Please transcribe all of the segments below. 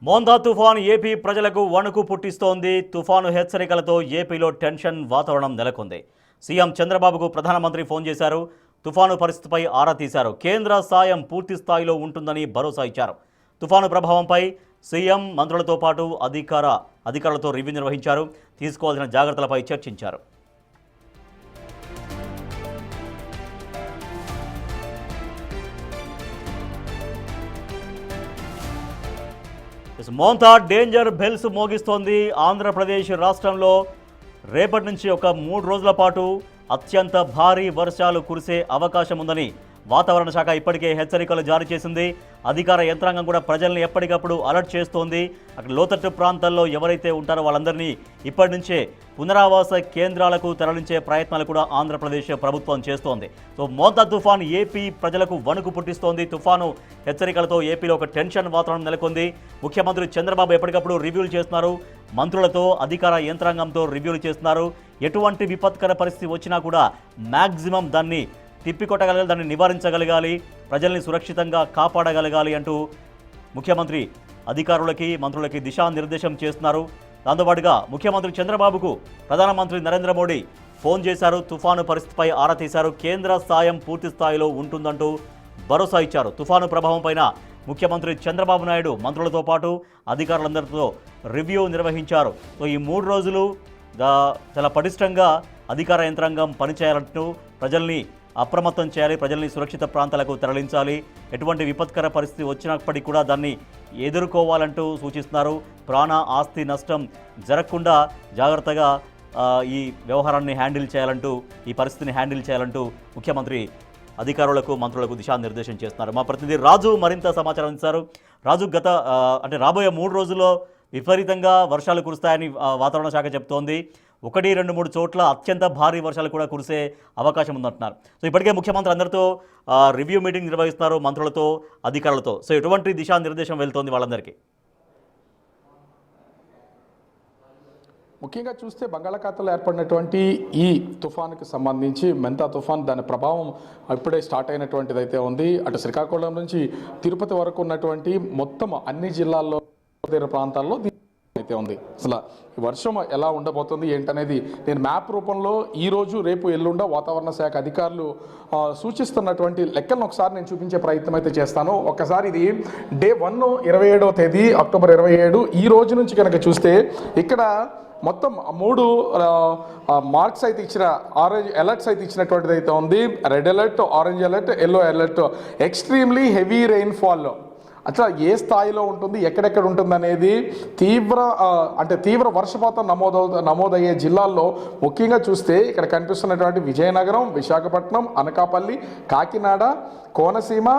మోందా తుఫాను ఏపీ ప్రజలకు వణుకు పుట్టిస్తోంది. తుఫాను హెచ్చరికలతో ఏపీలో టెన్షన్ వాతావరణం నెలకొంది. సీఎం చంద్రబాబుకు ప్రధానమంత్రి ఫోన్ చేశారు. తుఫాను పరిస్థితిపై ఆరా తీశారు. కేంద్ర సాయం పూర్తి స్థాయిలో ఉంటుందని భరోసా ఇచ్చారు. తుఫాను ప్రభావంపై సీఎం మంత్రులతో పాటు అధికారులతో రివ్యూ నిర్వహించారు. తీసుకోవాల్సిన జాగ్రత్తలపై చర్చించారు. మోంతా డేంజర్ బెల్స్ మోగిస్తోంది. ఆంధ్రప్రదేశ్ రాష్ట్రంలో రేపటి నుంచి ఒక 3 రోజుల పాటు అత్యంత భారీ వర్షాలు కురిసే అవకాశం ఉందని వాతావరణ శాఖ ఇప్పటికే హెచ్చరికలు జారీ చేసింది. అధికార యంత్రాంగం కూడా ప్రజల్ని ఎప్పటికప్పుడు అలర్ట్ చేస్తోంది. అక్కడ లోతట్టు ప్రాంతాల్లో ఎవరైతే ఉంటారో వాళ్ళందరినీ ఇప్పటి నుంచే పునరావాస కేంద్రాలకు తరలించే ప్రయత్నాలు కూడా ఆంధ్రప్రదేశ్ ప్రభుత్వం చేస్తోంది. సో మోంతా తుఫాను ఏపీ ప్రజలకు వణుకు పుట్టిస్తోంది. తుఫాను హెచ్చరికలతో ఏపీలో ఒక టెన్షన్ వాతావరణం నెలకొంది. ముఖ్యమంత్రి చంద్రబాబు ఎప్పటికప్పుడు రివ్యూలు చేస్తున్నారు. మంత్రులతో అధికార యంత్రాంగంతో రివ్యూలు చేస్తున్నారు. ఎటువంటి విపత్కర పరిస్థితి వచ్చినా కూడా మ్యాక్సిమం దాన్ని తిప్పికొట్టగలగాలి, దాన్ని నివారించగలగాలి, ప్రజల్ని సురక్షితంగా కాపాడగలగాలి అంటూ ముఖ్యమంత్రి అధికారులకి మంత్రులకి దిశానిర్దేశం చేస్తున్నారు. దాంతోపాటుగా ముఖ్యమంత్రి చంద్రబాబుకు ప్రధానమంత్రి నరేంద్ర మోడీ ఫోన్ చేశారు. తుఫాను పరిస్థితిపై ఆరా తీశారు. కేంద్ర సాయం పూర్తి స్థాయిలో ఉంటుందంటూ భరోసా ఇచ్చారు. తుఫాను ప్రభావం పైన ముఖ్యమంత్రి చంద్రబాబు నాయుడు మంత్రులతో పాటు అధికారులందరితో రివ్యూ నిర్వహించారు. సో ఈ 3 రోజులు చాలా పటిష్టంగా అధికార యంత్రాంగం పనిచేయాలంటూ ప్రజల్ని అప్రమత్తం చేయాలి, ప్రజల్ని సురక్షిత ప్రాంతాలకు తరలించాలి, ఎటువంటి విపత్కర పరిస్థితి వచ్చినప్పటికీ కూడా దాన్ని ఎదుర్కోవాలంటూ సూచిస్తున్నారు. ప్రాణ ఆస్తి నష్టం జరగకుండా జాగ్రత్తగా ఈ వ్యవహారాన్ని హ్యాండిల్ చేయాలంటూ, ఈ పరిస్థితిని హ్యాండిల్ చేయాలంటూ ముఖ్యమంత్రి అధికారులకు మంత్రులకు దిశానిర్దేశం చేస్తున్నారు. మా ప్రతినిధి రాజు మరింత సమాచారం ఇస్తారు. రాజు, రాబోయే 3 రోజుల్లో విపరీతంగా వర్షాలు కురుస్తాయని వాతావరణ శాఖ చెప్తోంది. 1, 2, 3 చోట్ల అత్యంత భారీ వర్షాలు కూడా కురిసే అవకాశం ఉందంటున్నారు. సో ఇప్పటికే ముఖ్యమంత్రి అందరితో రివ్యూ మీటింగ్ నిర్వహిస్తున్నారు, మంత్రులతో అధికారులతో. సో ఎటువంటి దిశానిర్దేశం వెళ్తోంది వాళ్ళందరికీ? ముఖ్యంగా చూస్తే బంగాళాఖాతంలో ఏర్పడినటువంటి ఈ తుఫానుకి సంబంధించి మోంతా తుఫాన్ దాని ప్రభావం ఇప్పుడే స్టార్ట్ అయినటువంటిది అయితే ఉంది. అటు శ్రీకాకుళం నుంచి తిరుపతి వరకు ఉన్నటువంటి మొత్తం అన్ని జిల్లాల్లో ప్రాంతాల్లో అయితే ఉంది. అసలు వర్షం ఎలా ఉండబోతుంది ఏంటనేది నేను మ్యాప్ రూపంలో ఈరోజు రేపు ఎల్లుండ వాతావరణ శాఖ అధికారులు సూచిస్తున్నటువంటి లెక్కలను ఒకసారి నేను చూపించే ప్రయత్నం అయితే చేస్తాను. ఒక్కసారి ఇది డే 1 27వ తేదీ అక్టోబర్ 27 ఈ రోజు నుంచి కనుక చూస్తే ఇక్కడ మొత్తం 3 మార్క్స్ అయితే ఇచ్చిన ఆరెంజ్ అలర్ట్స్ అయితే ఇచ్చినటువంటిది అయితే ఉంది. Red alert, orange alert, yellow alert. Extremely heavy rainfall అట్లా ఏ స్థాయిలో ఉంటుంది, ఎక్కడెక్కడ ఉంటుంది అనేది తీవ్ర వర్షపాతం నమోదయ్యే జిల్లాల్లో ముఖ్యంగా చూస్తే ఇక్కడ కనిపిస్తున్నటువంటి విజయనగరం, విశాఖపట్నం, అనకాపల్లి, కాకినాడ, కోనసీమ,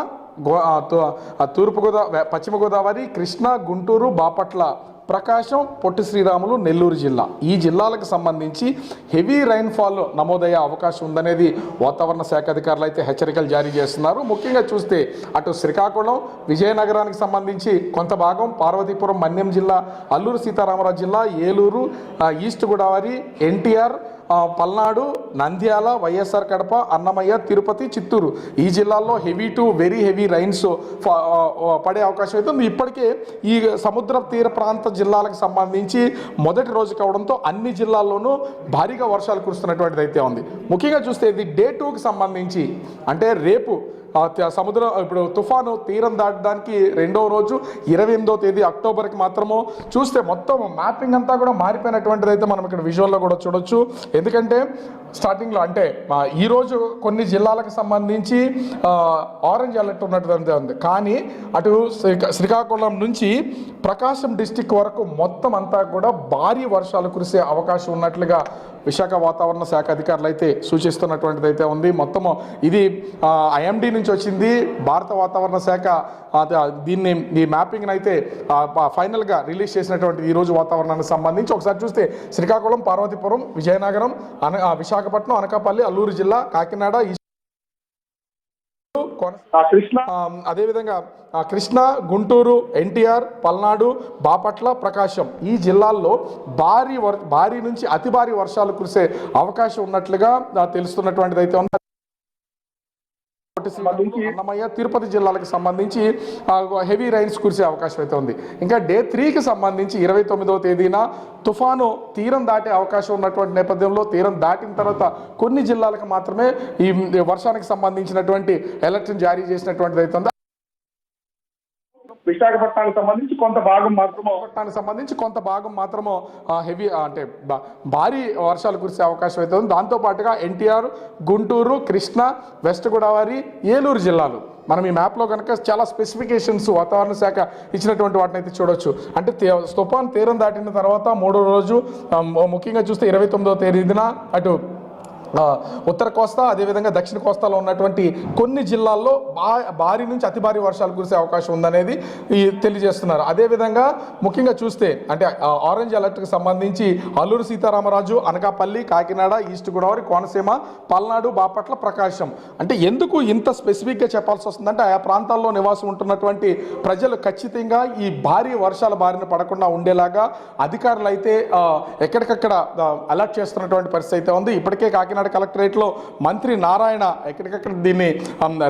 పశ్చిమ గోదావరి, కృష్ణా, గుంటూరు, బాపట్ల, ప్రకాశం, పొట్టి శ్రీరాములు, నెల్లూరు జిల్లా ఈ జిల్లాలకు సంబంధించి హెవీ రైన్ఫాల్ నమోదయ్యే అవకాశం ఉందనేది వాతావరణ శాఖ అధికారులు అయితే హెచ్చరికలు జారీ చేస్తున్నారు. ముఖ్యంగా చూస్తే అటు శ్రీకాకుళం, విజయనగరానికి సంబంధించి కొంత భాగం, పార్వతీపురం, మన్యం జిల్లా, అల్లూరు సీతారామరాజు జిల్లా, ఏలూరు, ఈస్ట్ గోదావరి, ఎన్టీఆర్, పల్నాడు, నంద్యాల, వైఎస్ఆర్ కడప, అన్నమయ్య, తిరుపతి, చిత్తూరు ఈ జిల్లాల్లో heavy to very heavy rains పడే అవకాశం అయితే ఉంది. ఇప్పటికే ఈ సముద్ర తీర ప్రాంత జిల్లాలకు సంబంధించి మొదటి రోజు కావడంతో అన్ని జిల్లాల్లోనూ భారీగా వర్షాలు కురుస్తున్నటువంటిది అయితే ఉంది. ముఖ్యంగా చూస్తే ఇది డే 2కి సంబంధించి అంటే రేపు సముద్రం ఇప్పుడు తుఫాను తీరం దాటడానికి 2వ రోజు 28వ తేదీ అక్టోబర్కి మాత్రము చూస్తే మొత్తం మ్యాపింగ్ అంతా కూడా మారిపోయినటువంటిది అయితే మనం ఇక్కడ విజువల్లో కూడా చూడొచ్చు. ఎందుకంటే స్టార్టింగ్లో అంటే ఈరోజు కొన్ని జిల్లాలకు సంబంధించి ఆరెంజ్ అలర్ట్ ఉన్నటువంటిది ఉంది. కానీ అటు శ్రీకాకుళం నుంచి ప్రకాశం డిస్టిక్ వరకు మొత్తం అంతా కూడా భారీ వర్షాలు కురిసే అవకాశం ఉన్నట్లుగా విశాఖ వాతావరణ శాఖ అధికారులు అయితే సూచిస్తున్నటువంటిది అయితే ఉంది. మొత్తము ఇది ఐఎండీ నుంచి వచ్చింది. భారత వాతావరణ శాఖ ఈ మ్యాపింగ్ అయితే ఫైనల్గా రిలీజ్ చేసినటువంటి ఈరోజు వాతావరణానికి సంబంధించి ఒకసారి చూస్తే శ్రీకాకుళం, పార్వతీపురం, విజయనగరం, విశాఖపట్నం, అనకాపల్లి, అల్లూరు జిల్లా, కాకినాడ, అదేవిధంగా కృష్ణా, గుంటూరు, ఎన్టీఆర్, పల్నాడు, బాపట్ల, ప్రకాశం ఈ జిల్లాల్లో భారీ నుంచి అతి భారీ వర్షాలు కురిసే అవకాశం ఉన్నట్లుగా తెలుస్తున్నటువంటిది అయితే ఉంది. పొట్టి సంబంధించి అన్నమయ్య తిరుపతి జిల్లాలకు సంబంధించి హెవీ రైన్స్ కురిసే అవకాశం అయితే ఉంది. ఇంకా డే 3కి సంబంధించి 29వ తేదీన తుఫాను తీరం దాటే అవకాశం ఉన్నటువంటి నేపథ్యంలో తీరం దాటిన తర్వాత కొన్ని జిల్లాలకు మాత్రమే ఈ వర్షానికి సంబంధించినటువంటి అలర్ట్ని జారీ చేసినటువంటిది అయితే ఉంది. విశాఖపట్నానికి సంబంధించి కొంత భాగం మాత్రము హెవీ అంటే భారీ వర్షాలు కురిసే అవకాశం అయితే ఉంది. దాంతోపాటుగా ఎన్టీఆర్, గుంటూరు, కృష్ణా, వెస్ట్ గోదావరి, ఏలూరు జిల్లాలు మనం ఈ మ్యాప్లో కనుక చాలా స్పెసిఫికేషన్స్ వాతావరణ శాఖ ఇచ్చినటువంటి వాటిని అయితే చూడొచ్చు. అంటే తుఫాన్ తీరం దాటిన తర్వాత 3వ రోజు ముఖ్యంగా చూస్తే 29వ తేదీన అటు ఉత్తర కోస్తా అదేవిధంగా దక్షిణ కోస్తాలో ఉన్నటువంటి కొన్ని జిల్లాల్లో భారీ నుంచి అతి భారీ వర్షాలు కురిసే అవకాశం ఉందనేది తెలియజేస్తున్నారు. అదేవిధంగా ముఖ్యంగా చూస్తే అంటే ఆరెంజ్ అలర్ట్కి సంబంధించి అల్లూరు సీతారామరాజు, అనకాపల్లి, కాకినాడ, ఈస్ట్ గోదావరి, కోనసీమ, పల్నాడు, బాపట్ల, ప్రకాశం. అంటే ఎందుకు ఇంత స్పెసిఫిక్గా చెప్పాల్సి వస్తుందంటే ఆయా ప్రాంతాల్లో నివాసం ఉంటున్నటువంటి ప్రజలు ఖచ్చితంగా ఈ భారీ వర్షాల బారిన పడకుండా ఉండేలాగా అధికారులు అయితే ఎక్కడికక్కడ అలర్ట్ చేస్తున్నటువంటి పరిస్థితి అయితే ఉంది. ఇప్పటికే కాకినాడ కలెక్టరేట్లో మంత్రి నారాయణ ఎక్కడికక్కడ దీన్ని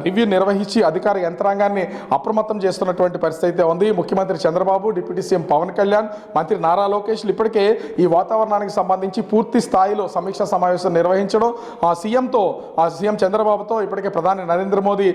రివ్యూ నిర్వహించి అధికార యంత్రాంగాన్ని అప్రమత్తం చేస్తున్నటువంటి పరిస్థితి అయితే ఉంది. ముఖ్యమంత్రి చంద్రబాబు, డిప్యూటీ సీఎం పవన్ కళ్యాణ్, మంత్రి నారా లోకేష్ ఇప్పటికే ఈ వాతావరణానికి సంబంధించి పూర్తి స్థాయిలో సమీక్షా సమావేశం నిర్వహించడం, సీఎం చంద్రబాబుతో ఇప్పటికే ప్రధాని నరేంద్ర మోదీ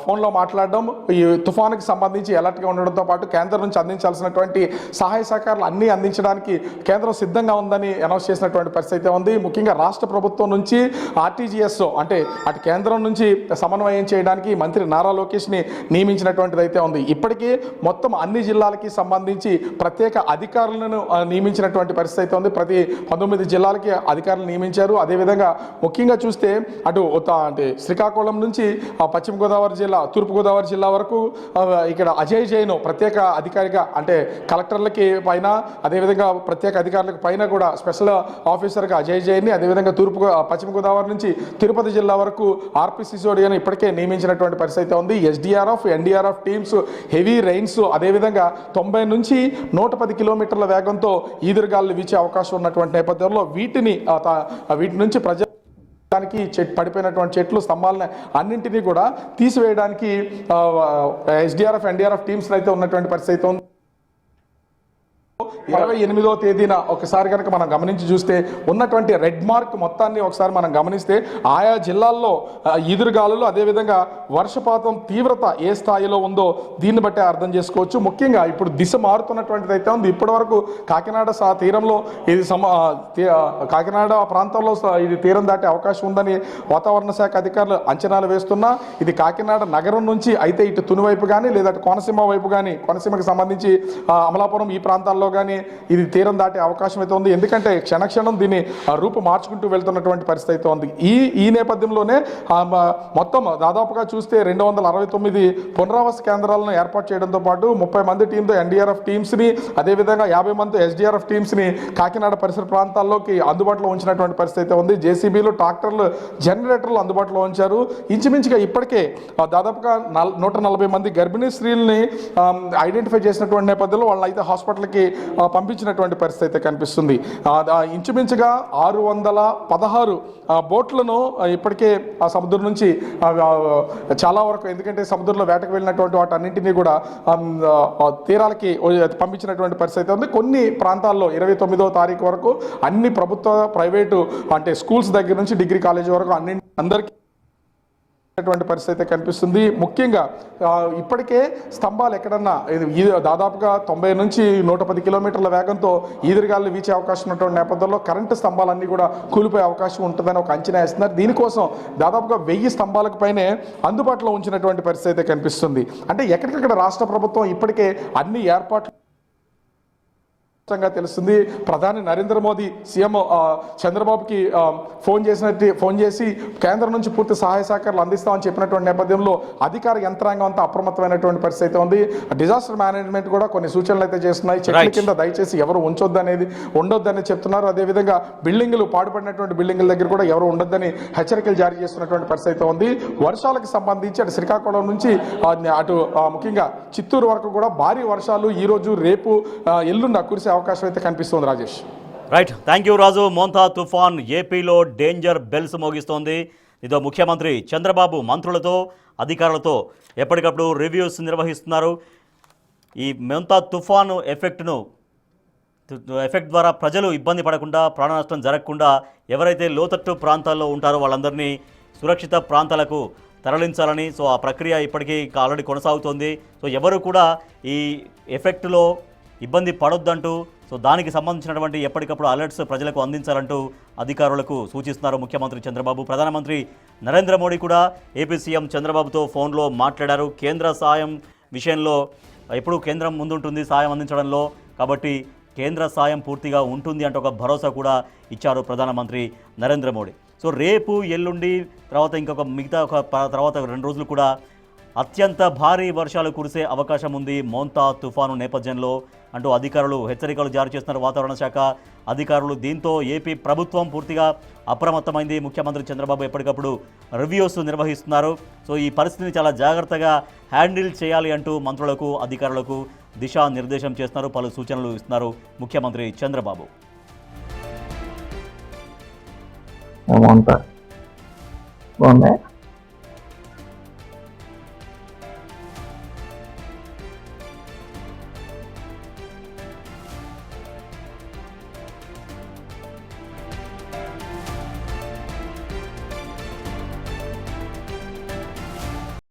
ఫోన్లో మాట్లాడడం, ఈ తుఫానుకి సంబంధించి అలర్ట్గా ఉండడంతో పాటు కేంద్రం నుంచి అందించాల్సినటువంటి సహాయ సహకారాలు అన్నీ అందించడానికి కేంద్రం సిద్ధంగా ఉందని అనౌన్స్ చేసినటువంటి పరిస్థితి అయితే ఉంది. ముఖ్యంగా రాష్ట్ర ప్రభుత్వం నుంచి ఆర్టీజీఎస్ అంటే అటు కేంద్రం నుంచి సమన్వయం చేయడానికి మంత్రి నారా లోకేష్ని నియమించినటువంటిది అయితే ఉంది. ఇప్పటికీ మొత్తం అన్ని జిల్లాలకి సంబంధించి ప్రత్యేక అధికారులను నియమించినటువంటి పరిస్థితి అయితే ఉంది. ప్రతి 19 జిల్లాలకి అధికారులు నియమించారు. అదేవిధంగా ముఖ్యంగా చూస్తే అటు అంటే శ్రీకాకుళం నుంచి పశ్చిమ గోదావరి జిల్లా, తూర్పు గోదావరి జిల్లా వరకు ఇక్కడ అజయ్ జైన్ ప్రత్యేక అధికారిగా అంటే కలెక్టర్లకి పైన అదేవిధంగా ప్రత్యేక అధికారులకు పైన కూడా స్పెషల్ ఆఫీసర్గా అజయ్ జైన్ని, అదేవిధంగా పశ్చిమ గోదావరి నుంచి తిరుపతి జిల్లా వరకు ఆర్పి సిసోడియాను ఇప్పటికే నియమించినటువంటి పరిస్థితి ఉంది. SDRF, NDRF teams heavy rains అదేవిధంగా 90 నుంచి 110 కిలోమీటర్ల వేగంతో ఈదురుగాలు వీచే అవకాశం ఉన్నటువంటి నేపథ్యంలో వీటి నుంచి దానికి పడిపోయినటువంటి చెట్లు, స్తంభాలని అన్నింటినీ కూడా తీసివేయడానికి ఎస్డీఆర్ఎఫ్, ఎన్డీఆర్ఎఫ్ టీమ్స్ అయితే ఉన్నటువంటి పరిస్థితి ఉంది. 28వ తేదీన ఒకసారి కనుక మనం గమనించి చూస్తే ఉన్నటువంటి రెడ్ మార్క్ మొత్తాన్ని ఒకసారి మనం గమనిస్తే ఆయా జిల్లాల్లో ఈదురుగాలులు అదేవిధంగా వర్షపాతం తీవ్రత ఏ స్థాయిలో ఉందో దీన్ని బట్టే అర్థం చేసుకోవచ్చు. ముఖ్యంగా ఇప్పుడు దిశ మారుతున్నటువంటిది అయితే ఉంది. ఇప్పటి వరకు కాకినాడ తీరంలో ఇది కాకినాడ ప్రాంతంలో ఇది తీరం దాటే అవకాశం ఉందని వాతావరణ శాఖ అధికారులు అంచనాలు వేస్తున్నా ఇది కాకినాడ నగరం నుంచి అయితే ఇటు తుని వైపు కానీ లేదా కోనసీమ వైపు కానీ కోనసీమకి సంబంధించి అమలాపురం ఈ ప్రాంతాల్లో కానీ ఇది తీరం దాటే అవకాశం అయితే ఉంది. ఎందుకంటే క్షణక్షణం దీన్ని రూపు మార్చుకుంటూ వెళ్తున్నటువంటి పరిస్థితి అయితే ఉంది. ఈ నేపథ్యంలోనే మొత్తం దాదాపుగా చూస్తే 269 పునరావాస కేంద్రాలను ఏర్పాటు చేయడంతో పాటు 30 మంది టీంతో ఎన్డీఆర్ఎఫ్ టీమ్స్ని అదేవిధంగా 50 మంది ఎస్డీఆర్ఎఫ్ టీమ్స్ని కాకినాడ పరిసర ప్రాంతాల్లోకి అందుబాటులో ఉంచినటువంటి పరిస్థితి అయితే ఉంది. జేసీబీలు, ట్రాక్టర్లు, జనరేటర్లు అందుబాటులో ఉంచారు. ఇంచుమించుగా ఇప్పటికే దాదాపుగా 140 మంది గర్భిణీ స్త్రీలని ఐడెంటిఫై చేసినటువంటి నేపథ్యంలో వాళ్ళని అయితే హాస్పిటల్కి పంపించినటువంటి పరిస్థితి అయితే కనిపిస్తుంది. ఇంచుమించుగా 616 బోట్లను ఇప్పటికే ఆ సముద్రం నుంచి చాలా వరకు, ఎందుకంటే సముద్రంలో వేటకు వెళ్ళినటువంటి వాటి అన్నింటినీ కూడా తీరాలకి పంపించినటువంటి పరిస్థితి ఉంది. కొన్ని ప్రాంతాల్లో 29వ తారీఖు వరకు అన్ని ప్రభుత్వ, ప్రైవేటు అంటే స్కూల్స్ దగ్గర నుంచి డిగ్రీ కాలేజీ వరకు అందరికీ పరిస్థితి కనిపిస్తుంది. ముఖ్యంగా ఇప్పటికే స్తంభాలు ఎక్కడన్నా దాదాపుగా 90 నుంచి 110 కిలోమీటర్ల వేగంతో ఈదురుగాలు వీచే అవకాశం ఉన్నటువంటి నేపథ్యంలో కరెంటు స్తంభాలన్నీ కూడా కూలిపోయే అవకాశం ఉంటుందని ఒక అంచనా వేస్తున్నారు. దీనికోసం దాదాపుగా 1000 స్తంభాలకు పైనే అందుబాటులో ఉంచినటువంటి పరిస్థితి కనిపిస్తుంది. అంటే ఎక్కడికక్కడ రాష్ట్ర ప్రభుత్వం ఇప్పటికే అన్ని ఏర్పాట్లు తెలుస్తుంది. ప్రధాని నరేంద్ర మోదీ సీఎం చంద్రబాబుకి ఫోన్ చేసి కేంద్రం నుంచి పూర్తి సహాయ సహకారాలు అందిస్తామని చెప్పినటువంటి నేపథ్యంలో అధికార యంత్రాంగం అంతా అప్రమత్తమైనటువంటి పరిస్థితి ఉంది. డిజాస్టర్ మేనేజ్మెంట్ కూడా కొన్ని సూచనలు అయితే చేస్తున్నాయి. చెట్ల కింద దయచేసి ఎవరు ఉండొద్దని చెప్తున్నారు. అదేవిధంగా బిల్డింగులు, పాడుపడినటువంటి బిల్డింగుల దగ్గర కూడా ఎవరు ఉండొద్దని హెచ్చరికలు జారీ చేస్తున్నటువంటి పరిస్థితి ఉంది. వర్షాలకు సంబంధించి అటు శ్రీకాకుళం నుంచి అటు ముఖ్యంగా చిత్తూరు వరకు కూడా భారీ వర్షాలు ఈ రోజు, రేపు, ఎల్లుండి కురిసే అవకాశం అయితే కనిపిస్తుంది. రాజేష్. రైట్, థ్యాంక్ యూ రాజు. మోంతా తుఫాన్ ఏపీలో డేంజర్ బెల్స్ మోగిస్తోంది. ఇదో ముఖ్యమంత్రి చంద్రబాబు మంత్రులతో అధికారులతో ఎప్పటికప్పుడు రివ్యూస్ నిర్వహిస్తున్నారు. ఈ మోంతా తుఫాను ఎఫెక్ట్ ద్వారా ప్రజలు ఇబ్బంది పడకుండా, ప్రాణ నష్టం జరగకుండా ఎవరైతే లోతట్టు ప్రాంతాల్లో ఉంటారో వాళ్ళందరినీ సురక్షిత ప్రాంతాలకు తరలించాలని సో ఆ ప్రక్రియ ఇప్పటికీ ఆల్రెడీ కొనసాగుతోంది. సో ఎవరు కూడా ఈ ఎఫెక్ట్లో ఇబ్బంది పడొద్దంటూ సో దానికి సంబంధించినటువంటి ఎప్పటికప్పుడు అలర్ట్స్ ప్రజలకు అందించాలంటూ అధికారులకు సూచిస్తున్నారు ముఖ్యమంత్రి చంద్రబాబు. ప్రధానమంత్రి నరేంద్ర మోడీ కూడా ఏపీ సీఎం చంద్రబాబుతో ఫోన్లో మాట్లాడారు. కేంద్ర సాయం విషయంలో ఎప్పుడూ కేంద్రం ముందుంటుంది సాయం అందించడంలో, కాబట్టి కేంద్ర సాయం పూర్తిగా ఉంటుంది అంటూ ఒక భరోసా కూడా ఇచ్చారు ప్రధానమంత్రి నరేంద్ర మోడీ. సో రేపు ఎల్లుండి తర్వాత తర్వాత 2 రోజులు కూడా అత్యంత భారీ వర్షాలు కురిసే అవకాశం ఉంది మోంతా తుఫాను నేపథ్యంలో అంటూ అధికారులు హెచ్చరికలు జారీ చేస్తున్నారు వాతావరణ శాఖ అధికారులు. దీంతో ఏపీ ప్రభుత్వం పూర్తిగా అప్రమత్తమైంది. ముఖ్యమంత్రి చంద్రబాబు ఎప్పటికప్పుడు రివ్యూస్ నిర్వహిస్తున్నారు. సో ఈ పరిస్థితిని చాలా జాగ్రత్తగా హ్యాండిల్ చేయాలి అంటూ మంత్రులకు అధికారులకు దిశానిర్దేశం చేస్తున్నారు, పలు సూచనలు ఇస్తున్నారు ముఖ్యమంత్రి చంద్రబాబు. బాగుంది.